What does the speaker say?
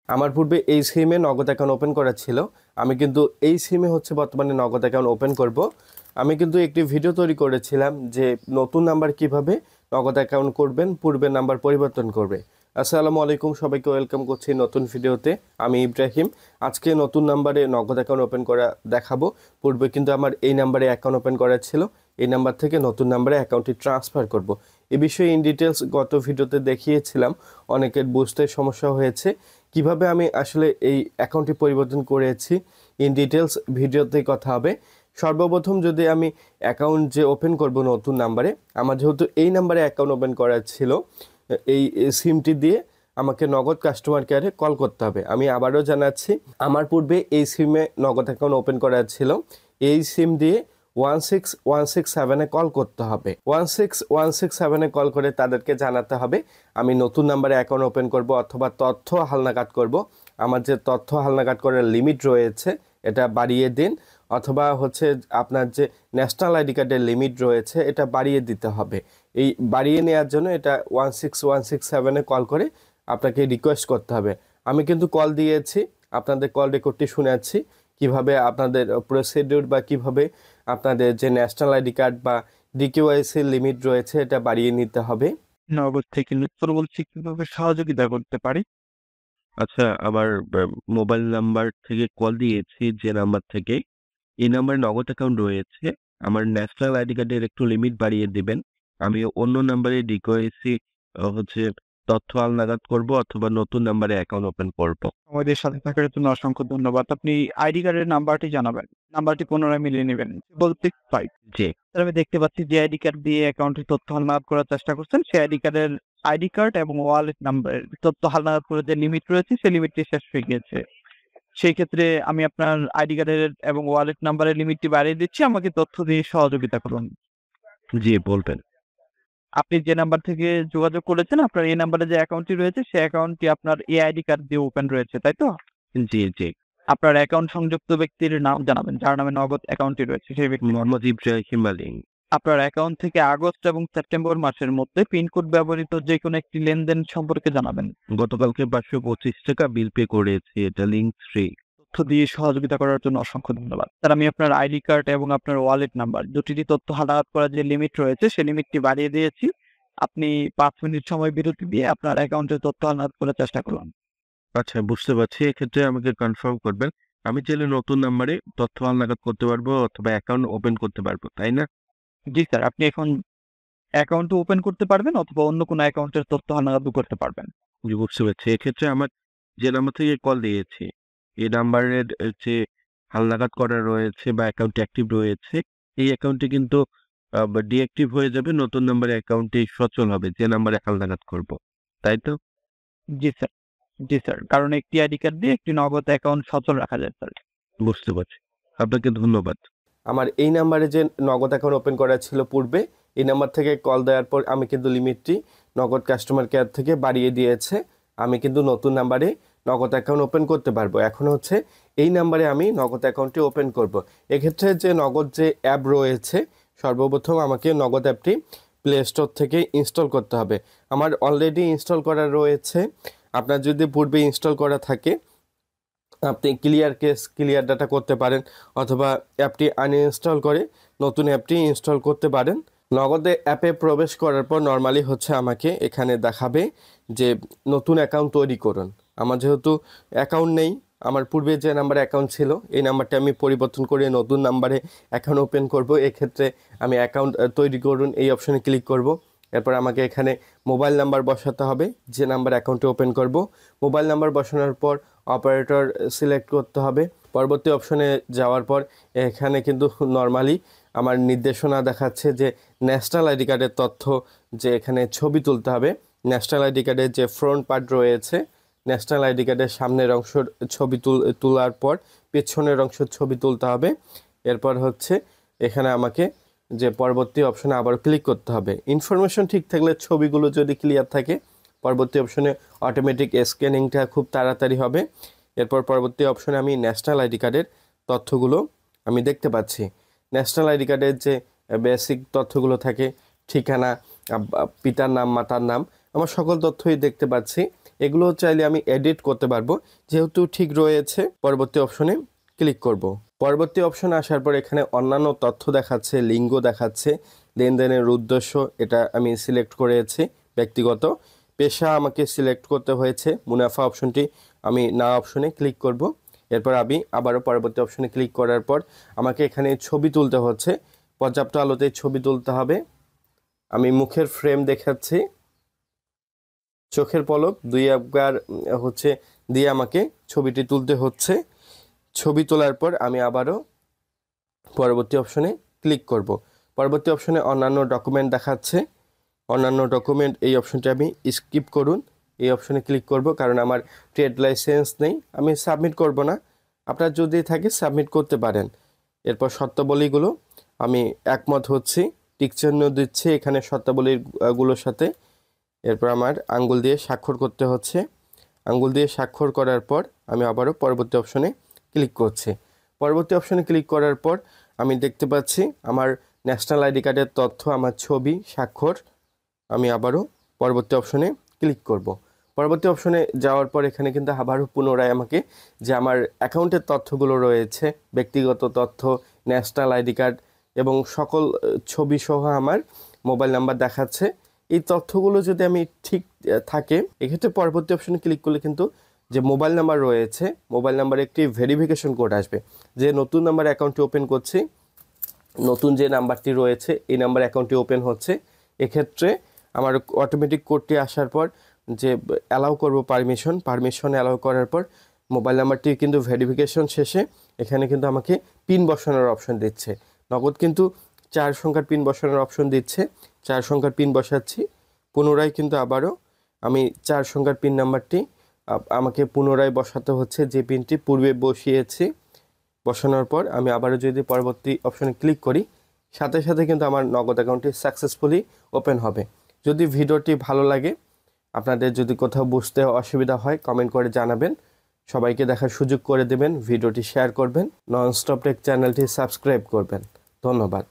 আমার পূর্বে এই সিমে নগদ অ্যাকাউন্ট ওপেন করা ছিল। আমি কিন্তু এই সিমে হচ্ছে বর্তমানে নগদ অ্যাকাউন্ট ওপেন করব। আমি কিন্তু একটি ভিডিও তৈরি করেছিলাম যে নতুন নাম্বার কিভাবে নগদ অ্যাকাউন্ট করবেন, পূর্বের নাম্বার পরিবর্তন করবে। আসসালামু আলাইকুম, সবাইকে ওয়েলকাম করছি নতুন ভিডিওতে। আমি ইব্রাহিম। আজকে নতুন নাম্বারে নগদ অ্যাকাউন্ট ওপেন করা দেখাবো। পূর্বে কিন্তু আমার এই নাম্বারে অ্যাকাউন্ট ওপেন করা ছিল, এই নাম্বার থেকে নতুন নাম্বারে অ্যাকাউন্টটি ট্রান্সফার করব। এ বিষয়ে ইন ডিটেলস গত ভিডিওতে দেখিয়েছিলাম, অনেকের বুঝতে সমস্যা হয়েছে কিভাবে আমি আসলে এই অ্যাকাউন্টটি পরিবর্তন করেছি। ইন ডিটেলস ভিডিওতে কথা হবে। সর্বপ্রথম যদি আমি অ্যাকাউন্ট যে ওপেন করব নতুন নাম্বারে, আমার যেহেতু এই নাম্বারে অ্যাকাউন্ট ওপেন করা ছিল, এই সিমটি দিয়ে আমাকে নগদ কাস্টমার কেয়ারে কল করতে হবে। আমি আবারও জানাচ্ছি, আমার পূর্বে এই সিমে নগদ অ্যাকাউন্ট ওপেন করা ছিল, এই সিম দিয়ে 16167-এ কল করতে হবে। 16167-এ কল করে তাদেরকে জানাতে হবে আমি নতুন নাম্বারে অ্যাকাউন্ট ওপেন করব অথবা তথ্য হালনাগাদ করব। আমার যে তথ্য হালনাগাদ করার লিমিট রয়েছে এটা বাড়িয়ে দিন, অথবা হচ্ছে আপনার যে ন্যাশনাল আইডি কার্ডের লিমিট রয়েছে এটা বাড়িয়ে দিতে হবে। এই বাড়িয়ে নেওয়ার জন্য এটা 16167-এ কল করে আপনাকে রিকোয়েস্ট করতে হবে। আমি কিন্তু কল দিয়েছি, আপনাদের কল রেকর্ডটি শুনেছি কিভাবে আপনাদের প্রসিডিউর বা কিভাবে আপনাদের যে ন্যাশনাল আইডি কার্ড বা ডিকিউআইসি লিমিট রয়েছে এটা বাড়িয়ে নিতে হবে। নগদ থেকে নৃত্যর বলছি কিভাবে সহযোগিতা করতে পারি। আচ্ছা, আমার মোবাইল নাম্বার থেকে কল দিয়েছি যে নাম্বার থেকে, এই নাম্বারে নগদ অ্যাকাউন্ট রয়েছে। আমার ন্যাশনাল আইডি কার্ডের একটু লিমিট বাড়িয়ে দিবেন। আমি অন্য নাম্বারে ডিকোয়েসি হচ্ছে তথ্য হালনাগাদ করব অথবা নতুন নাম্বারে অ্যাকাউন্ট ওপেন করব। আমাদের সাথে থাকার জন্য অসংখ্য ধন্যবাদ। আপনি আইডি কার্ডের নাম্বারটি জানাবেন। নাম্বারটি পুনরায় মিলিয়ে নেবেন। 665। জি, স্যার, আমি দেখতে পাচ্ছি যে আইডি কার্ড দিয়ে অ্যাকাউন্টের তথ্য হালনাগাদ করার চেষ্টা করছেন, সেই আইডি কার্ড এবং ওয়ালেট নাম্বারের তথ্য হালনাগাদ করে যে লিমিট রয়েছে সেই লিমিটটি শেষ হয়ে গিয়েছে। সেই ক্ষেত্রে আমি আপনার আইডি কার্ডের এবং ওয়ালেট নাম্বারের লিমিটটি বাড়িয়ে দিচ্ছি। আমাকে তথ্য দিয়ে সহযোগিতা করুন। জি বলবেন। আপনি যে নাম্বার থেকে যোগাযোগ করেছেন, আপনার এই নাম্বারে যে অ্যাকাউন্টটি রয়েছে সেই অ্যাকাউন্টটি আপনার এই আইডি কার্ড দিয়ে ওপেন রয়েছে, তাই তো? জি, জি। আপনার অ্যাকাউন্ট সংযুক্ত ব্যক্তির নাম জানাবেন, যার নামে নগদ অ্যাকাউন্টটি রয়েছে সেই ব্যক্তি। মোহাম্মদ ইব্রাহিম আলী। আপনার অ্যাকাউন্ট থেকে আগস্ট এবং সেপ্টেম্বর মাসের মধ্যে পিনকোড ব্যবহৃত যে কোনো একটি লেনদেন সম্পর্কে জানাবেন। গতকালকে 525 টাকা বিল পে করেছি, এটা লিঙ্ক ফ্রি। তথ্য দিয়ে সহযোগিতা করার জন্য অসংখ্য ধন্যবাদ। স্যার, আমি আপনার আইডি কার্ড এবং আপনার ওয়ালেট নাম্বার দুটিরই তথ্য হালনাগাদ করার যে লিমিট রয়েছে সেই লিমিটটি বাড়িয়ে দিয়েছি। আপনি 5 মিনিট সময় বিরতি দিয়ে আপনার অ্যাকাউন্টের তথ্য হালনাগাদ করার চেষ্টা করুন। আচ্ছা, বুঝতে পারছি। এক্ষেত্রে আমাকে কনফার্ম করবেন, আমি চাইলে নতুন নাম্বারে তথ্য হালনাগাদ করতে পারবো অথবা অ্যাকাউন্ট ওপেন করতে পারবো, তাই না? জি স্যার, আপনি এখন অ্যাকাউন্ট ওপেন করতে পারবেন অথবা অন্য কোনো অ্যাকাউন্টের তথ্য হালনাগাদও করতে পারবেন। জি, বুঝতে পারছি। এক্ষেত্রে আমার যে নাম্বার থেকে কল দিয়েছি, এই নাম্বারের যে হালনাগাদ করা রয়েছে বা অ্যাকাউন্ট অ্যাক্টিভ রয়েছে, এই অ্যাকাউন্টটি কিন্তু ডিঅ্যাক্টিভ হয়ে যাবে। নতুন নাম্বারে অ্যাকাউন্টটি সচল হবে যে নাম্বারে হালনাগাদ করব, তাই তো? জি স্যার, জি স্যার, কারণ একটি আইডি কার্ড দিয়ে একটি নগদ অ্যাকাউন্ট সচল রাখা যায় স্যার। বুঝতে পারছি। আপনাকে ধন্যবাদ। আমার এই নাম্বারে যে নগদ অ্যাকাউন্ট ওপেন করা ছিল পূর্বে, এই নাম্বার থেকে কল দেওয়ার পর আমি কিন্তু লিমিটটি নগদ কাস্টমার কেয়ার থেকে বাড়িয়ে দিয়েছে। আমি কিন্তু নতুন নাম্বারে নগদ অ্যাকাউন্ট ওপেন করতে পারবো। এখন হচ্ছে এই নাম্বারে আমি নগদ অ্যাকাউন্টটি ওপেন করব। এক্ষেত্রে যে নগদ যে অ্যাপ রয়েছে, সর্বপ্রথম আমাকে নগদ অ্যাপটি প্লে স্টোর থেকে ইনস্টল করতে হবে। আমার অলরেডি ইনস্টল করা রয়েছে। আপনার যদি পূর্বে ইনস্টল করা থাকে আপনি ক্লিয়ার ডাটা করতে পারেন, অথবা অ্যাপটি আনইনস্টল করে নতুন অ্যাপটি ইনস্টল করতে পারেন। নগদে অ্যাপে প্রবেশ করার পর নর্মালি হচ্ছে আমাকে এখানে দেখাবে যে নতুন অ্যাকাউন্ট তৈরি করুন। আমার যেহেতু অ্যাকাউন্ট নেই, আমার পূর্বে যে নাম্বারে অ্যাকাউন্ট ছিল এই নাম্বারটা আমি পরিবর্তন করে নতুন নাম্বারে অ্যাকাউন্ট ওপেন করব। এক্ষেত্রে আমি অ্যাকাউন্ট তৈরি করুন এই অপশনে ক্লিক করব। এরপর আমাকে এখানে মোবাইল নাম্বার বসাতে হবে, যে নাম্বার অ্যাকাউন্টে ওপেন করব। মোবাইল নাম্বার বসানোর পর অপারেটর সিলেক্ট করতে হবে। পরবর্তী অপশনে যাওয়ার পর এখানে কিন্তু নর্মালি আমার নির্দেশনা দেখাচ্ছে যে ন্যাশনাল আইডি কার্ডের তথ্য, যে এখানে ছবি তুলতে হবে। ন্যাশনাল আইডি কার্ডের যে ফ্রন্ট পার্ট রয়েছে, ন্যাশনাল আইডি কার্ডের সামনের অংশের ছবি তোলার পর পেছনের অংশের ছবি তুলতে হবে। এরপর হচ্ছে এখানে আমাকে যে পরবর্তী অপশনে আবার ক্লিক করতে হবে। ইনফরমেশন ঠিক থাকলে, ছবিগুলো যদি ক্লিয়ার থাকে, পরবর্তী অপশনে অটোমেটিক স্ক্যানিংটা খুব তাড়াতাড়ি হবে। এরপর পরবর্তী অপশনে আমি ন্যাশনাল আইডি কার্ডের তথ্যগুলো আমি দেখতে পাচ্ছি। ন্যাশনাল আইডি কার্ডের যে বেসিক তথ্যগুলো থাকে, ঠিকানা, পিতার নাম, মাতার নাম, আমার সকল তথ্যই দেখতে পাচ্ছি। এগুলো চাইলে আমি এডিট করতে পারবো, যেহেতু ঠিক রয়েছে পরবর্তী অপশনে ক্লিক করব। পরবর্তী অপশনে আসার পর এখানে অন্যান্য তথ্য দেখাচ্ছে, লিঙ্গ দেখাচ্ছে, লেনদেনের উদ্দেশ্য এটা আমি সিলেক্ট করেছি ব্যক্তিগত, পেশা আমাকে সিলেক্ট করতে হয়েছে, মুনাফা অপশনটি আমি না অপশনে ক্লিক করব। এরপর আমি আবারও পরবর্তী অপশনে ক্লিক করার পর আমাকে এখানে ছবি তুলতে হচ্ছে, পর্যাপ্ত আলোতে ছবি তুলতে হবে। আমি মুখের ফ্রেম দেখাচ্ছি, চোখের পলক 2 একবার হচ্ছে দিয়ে আমাকে ছবিটি তুলতে হচ্ছে। ছবি তোলার পর আমি আবারও পরবর্তী অপশনে ক্লিক করব। পরবর্তী অপশনে অন্যান্য ডকুমেন্ট দেখাচ্ছে, অন্যান্য ডকুমেন্ট এই অপশনটি আমি স্কিপ করুন, এই অপশনে ক্লিক করব, কারণ আমার ট্রেড লাইসেন্স নেই, আমি সাবমিট করব না। আপনার যদি থাকে সাবমিট করতে পারেন। এরপর শর্তাবলীগুলো আমি একমত হচ্ছি, টিক চিহ্ন দিচ্ছি এখানে শর্তাবলীগুলোর সাথে। এরপর আমার আঙ্গুল দিয়ে স্বাক্ষর করতে হচ্ছে, আঙ্গুল দিয়ে স্বাক্ষর করার পর আমি আবারও পরবর্তী অপশনে ক্লিক করছি। পরবর্তী অপশনে ক্লিক করার পর আমি দেখতে পাচ্ছি আমার ন্যাশনাল আইডি কার্ডের তথ্য, আমার ছবি, স্বাক্ষর। আমি আবারও পরবর্তী অপশনে ক্লিক করব। পরবর্তী অপশনে যাওয়ার পর এখানে কিন্তু আবারও পুনরায় আমাকে যে আমার অ্যাকাউন্টের তথ্যগুলো রয়েছে, ব্যক্তিগত তথ্য, ন্যাশনাল আইডি কার্ড এবং সকল ছবি সহ আমার মোবাইল নাম্বার দেখাচ্ছে। এই তথ্যগুলো যদি আমি ঠিক থাকে, এক্ষেত্রে পরবর্তী অপশনে ক্লিক করলে কিন্তু যে মোবাইল নাম্বার রয়েছে, মোবাইল নাম্বারে একটি ভেরিফিকেশন কোড আসবে, যে নতুন নাম্বার অ্যাকাউন্টটি ওপেন করছি, নতুন যে নাম্বারটি রয়েছে এই নাম্বার অ্যাকাউন্টটি ওপেন হচ্ছে। এক্ষেত্রে আমার অটোমেটিক কোডটি আসার পর যে অ্যালাউ করব পারমিশন অ্যালাউ করার পর মোবাইল নাম্বারটি কিন্তু ভেরিফিকেশন শেষে এখানে কিন্তু আমাকে পিন বসানোর অপশন দিচ্ছে। নগদ কিন্তু 4 সংখ্যার পিন বসানোর অপশন দিচ্ছে, 4 সংখ্যার পিন বসাচ্ছি। পুনরায় কিন্তু আবারও আমি 4 সংখ্যার পিন নাম্বারটি আমাকে পুনরায় বসাতে হচ্ছে, যে পিনটি পূর্বে বসিয়েছি। বসানোর পর আমি আবারও যদি পরবর্তী অপশনে ক্লিক করি, সাথে সাথে কিন্তু আমার নগদ অ্যাকাউন্টটি সাকসেসফুলি ওপেন হবে। যদি ভিডিওটি ভালো লাগে, আপনাদের যদি কোথাও বুঝতে অসুবিধা হয় কমেন্ট করে জানাবেন, সবাইকে দেখার সুযোগ করে দেবেন, ভিডিওটি শেয়ার করবেন, ননস্টপ টেক চ্যানেলটি সাবস্ক্রাইব করবেন। ধন্যবাদ।